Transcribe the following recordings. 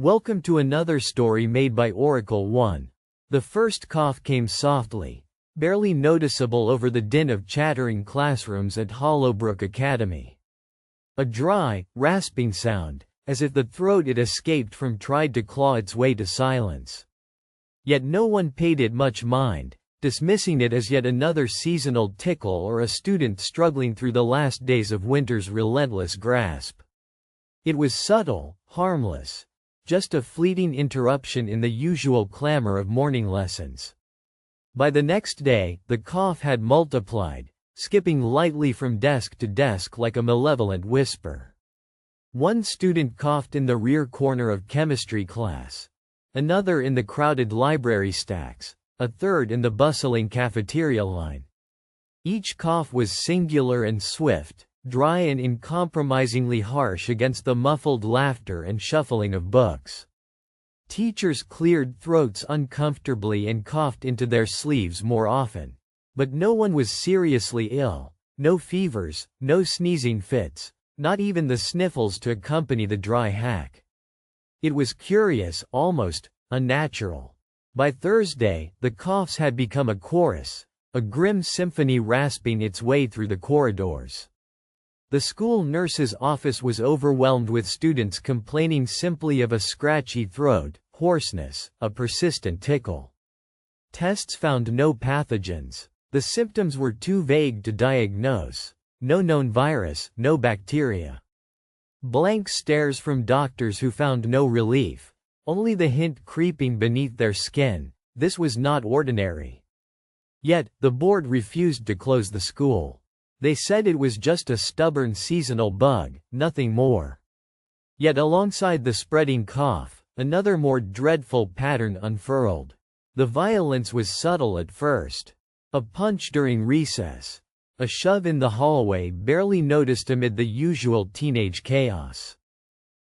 Welcome to another story made by Oracle 1. The first cough came softly, barely noticeable over the din of chattering classrooms at Hollowbrook Academy. A dry, rasping sound, as if the throat it escaped from tried to claw its way to silence. Yet no one paid it much mind, dismissing it as yet another seasonal tickle or a student struggling through the last days of winter's relentless grasp. It was subtle, harmless. Just a fleeting interruption in the usual clamor of morning lessons. By the next day, the cough had multiplied, skipping lightly from desk to desk like a malevolent whisper. One student coughed in the rear corner of chemistry class, another in the crowded library stacks, a third in the bustling cafeteria line. Each cough was singular and swift, dry and uncompromisingly harsh against the muffled laughter and shuffling of books. Teachers cleared throats uncomfortably and coughed into their sleeves more often. But no one was seriously ill, no fevers, no sneezing fits, not even the sniffles to accompany the dry hack. It was curious, almost unnatural. By Thursday, the coughs had become a chorus, a grim symphony rasping its way through the corridors. The school nurse's office was overwhelmed with students complaining simply of a scratchy throat, hoarseness, a persistent tickle. Tests found no pathogens. The symptoms were too vague to diagnose. No known virus, no bacteria. Blank stares from doctors who found no relief. Only the hint creeping beneath their skin. This was not ordinary. Yet, the board refused to close the school. They said it was just a stubborn seasonal bug, nothing more. Yet alongside the spreading cough, another more dreadful pattern unfurled. The violence was subtle at first. A punch during recess. A shove in the hallway barely noticed amid the usual teenage chaos.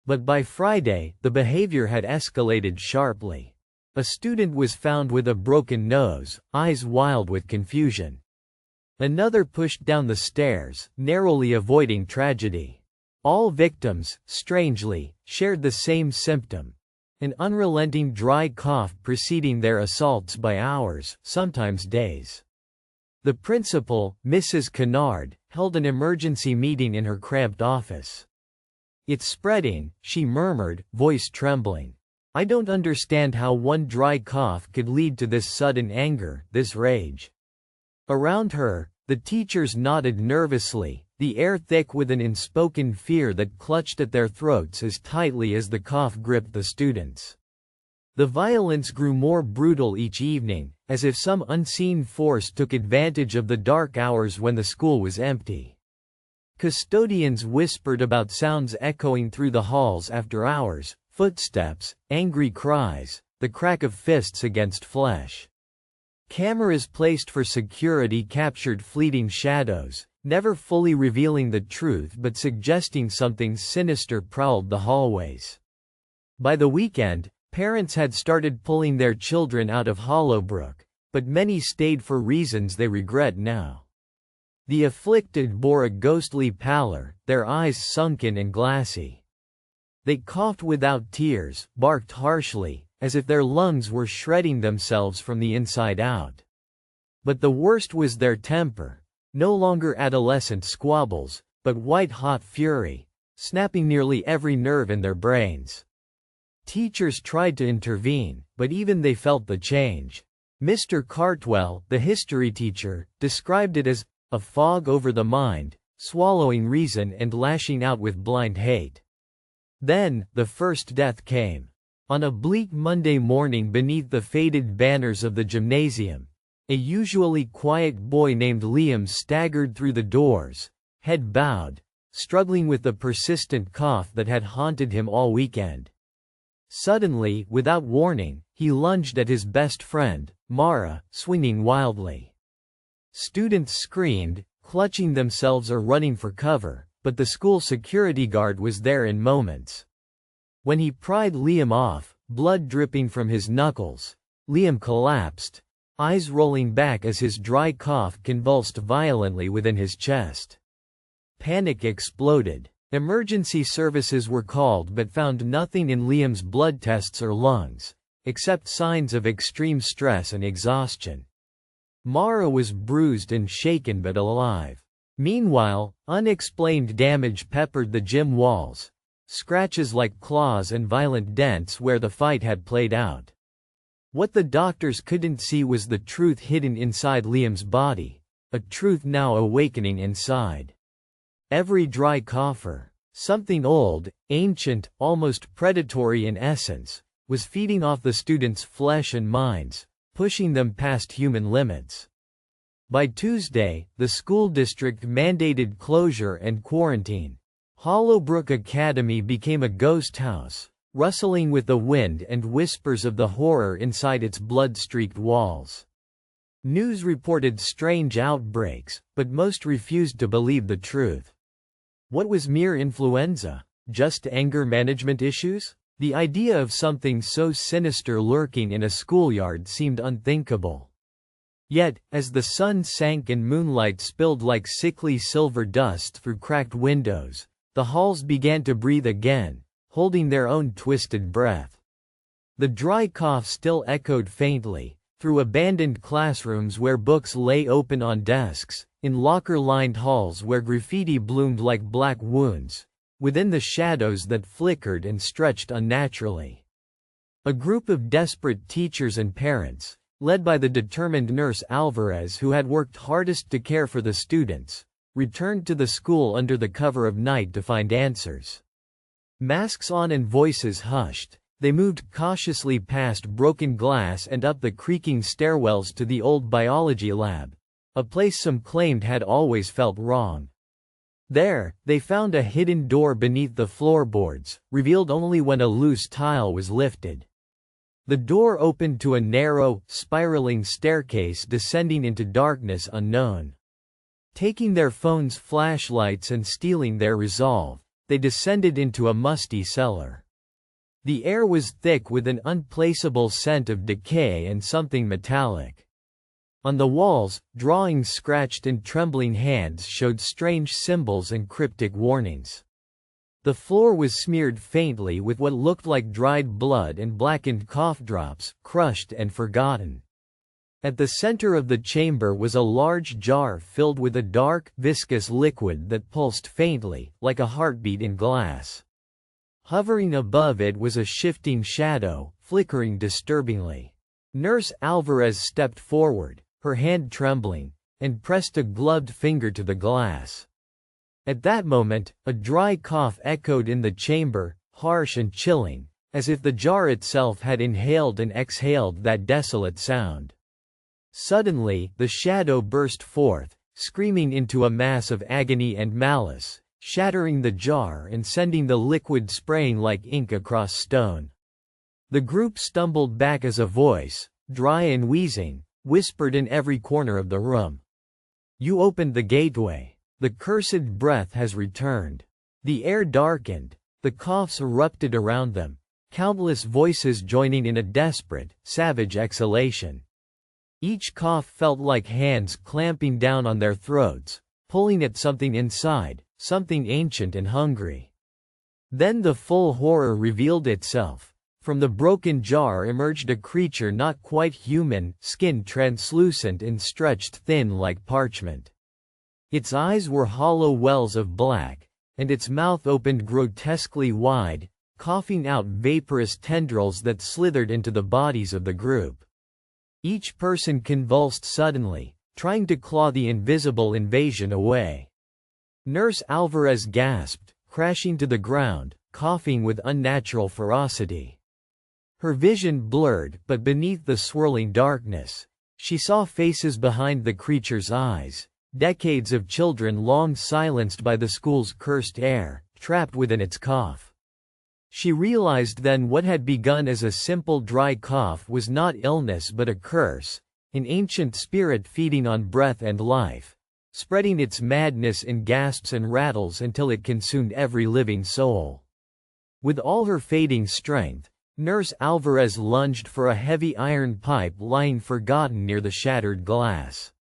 But by Friday, the behavior had escalated sharply. A student was found with a broken nose, eyes wild with confusion. Another pushed down the stairs, narrowly avoiding tragedy. All victims, strangely, shared the same symptom. An unrelenting dry cough preceding their assaults by hours, sometimes days. The principal, Mrs. Kennard, held an emergency meeting in her cramped office. "It's spreading," she murmured, voice trembling. "I don't understand how one dry cough could lead to this sudden anger, this rage." Around her, the teachers nodded nervously, the air thick with an unspoken fear that clutched at their throats as tightly as the cough gripped the students. The violence grew more brutal each evening, as if some unseen force took advantage of the dark hours when the school was empty. Custodians whispered about sounds echoing through the halls after hours, footsteps, angry cries, the crack of fists against flesh. Cameras placed for security captured fleeting shadows, never fully revealing the truth but suggesting something sinister prowled the hallways. By the weekend, parents had started pulling their children out of Hollowbrook, but many stayed for reasons they regret now. The afflicted bore a ghostly pallor, their eyes sunken and glassy. They coughed without tears, barked harshly, as if their lungs were shredding themselves from the inside out. But the worst was their temper, no longer adolescent squabbles, but white-hot fury, snapping nearly every nerve in their brains. Teachers tried to intervene, but even they felt the change. Mr. Cartwell, the history teacher, described it as a fog over the mind, swallowing reason and lashing out with blind hate. Then, the first death came. On a bleak Monday morning beneath the faded banners of the gymnasium, a usually quiet boy named Liam staggered through the doors, head bowed, struggling with the persistent cough that had haunted him all weekend. Suddenly, without warning, he lunged at his best friend, Mara, swinging wildly. Students screamed, clutching themselves or running for cover, but the school security guard was there in moments. When he pried Liam off, blood dripping from his knuckles, Liam collapsed, eyes rolling back as his dry cough convulsed violently within his chest. Panic exploded. Emergency services were called but found nothing in Liam's blood tests or lungs, except signs of extreme stress and exhaustion. Mara was bruised and shaken but alive. Meanwhile, unexplained damage peppered the gym walls, scratches like claws and violent dents where the fight had played out. What the doctors couldn't see was the truth hidden inside Liam's body, a truth now awakening inside every dry cougher. Something old, ancient, almost predatory in essence, was feeding off the students' flesh and minds, pushing them past human limits. By Tuesday, the school district mandated closure and quarantine. Hollowbrook Academy became a ghost house, rustling with the wind and whispers of the horror inside its blood-streaked walls. News reported strange outbreaks, but most refused to believe the truth. What was mere influenza? Just anger management issues? The idea of something so sinister lurking in a schoolyard seemed unthinkable. Yet, as the sun sank and moonlight spilled like sickly silver dust through cracked windows, the halls began to breathe again, holding their own twisted breath. The dry cough still echoed faintly, through abandoned classrooms where books lay open on desks, in locker-lined halls where graffiti bloomed like black wounds, within the shadows that flickered and stretched unnaturally. A group of desperate teachers and parents, led by the determined nurse Alvarez who had worked hardest to care for the students, returned to the school under the cover of night to find answers. Masks on and voices hushed, they moved cautiously past broken glass and up the creaking stairwells to the old biology lab, a place some claimed had always felt wrong. There, they found a hidden door beneath the floorboards, revealed only when a loose tile was lifted. The door opened to a narrow, spiraling staircase descending into darkness unknown. Taking their phones' flashlights and steeling their resolve, they descended into a musty cellar. The air was thick with an unplaceable scent of decay and something metallic. On the walls, drawings scratched in trembling hands showed strange symbols and cryptic warnings. The floor was smeared faintly with what looked like dried blood and blackened cough drops, crushed and forgotten. At the center of the chamber was a large jar filled with a dark, viscous liquid that pulsed faintly, like a heartbeat in glass. Hovering above it was a shifting shadow, flickering disturbingly. Nurse Alvarez stepped forward, her hand trembling, and pressed a gloved finger to the glass. At that moment, a dry cough echoed in the chamber, harsh and chilling, as if the jar itself had inhaled and exhaled that desolate sound. Suddenly, the shadow burst forth, screaming into a mass of agony and malice, shattering the jar and sending the liquid spraying like ink across stone. The group stumbled back as a voice, dry and wheezing, whispered in every corner of the room. "You opened the gateway. The cursed breath has returned." The air darkened, the coughs erupted around them, countless voices joining in a desperate, savage exhalation. Each cough felt like hands clamping down on their throats, pulling at something inside, something ancient and hungry. Then the full horror revealed itself. From the broken jar emerged a creature not quite human, skin translucent and stretched thin like parchment. Its eyes were hollow wells of black, and its mouth opened grotesquely wide, coughing out vaporous tendrils that slithered into the bodies of the group. Each person convulsed suddenly, trying to claw the invisible invasion away. Nurse Alvarez gasped, crashing to the ground, coughing with unnatural ferocity. Her vision blurred, but beneath the swirling darkness, she saw faces behind the creature's eyes, decades of children long silenced by the school's cursed air, trapped within its cough. She realized then what had begun as a simple dry cough was not illness but a curse, an ancient spirit feeding on breath and life, spreading its madness in gasps and rattles until it consumed every living soul. With all her fading strength, Nurse Alvarez lunged for a heavy iron pipe lying forgotten near the shattered glass.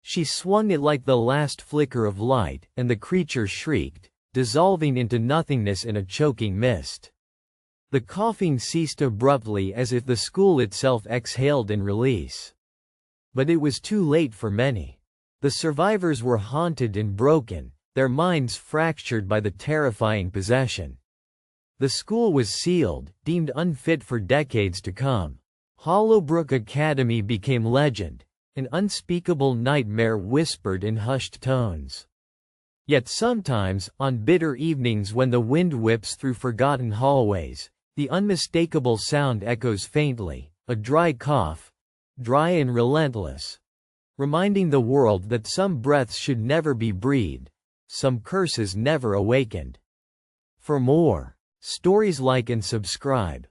She swung it like the last flicker of light, and the creature shrieked, dissolving into nothingness in a choking mist. The coughing ceased abruptly as if the school itself exhaled in release. But it was too late for many. The survivors were haunted and broken, their minds fractured by the terrifying possession. The school was sealed, deemed unfit for decades to come. Hollowbrook Academy became legend, an unspeakable nightmare whispered in hushed tones. Yet sometimes, on bitter evenings when the wind whips through forgotten hallways, the unmistakable sound echoes faintly, a dry cough, dry and relentless, reminding the world that some breaths should never be breathed, some curses never awakened. For more stories, like and subscribe.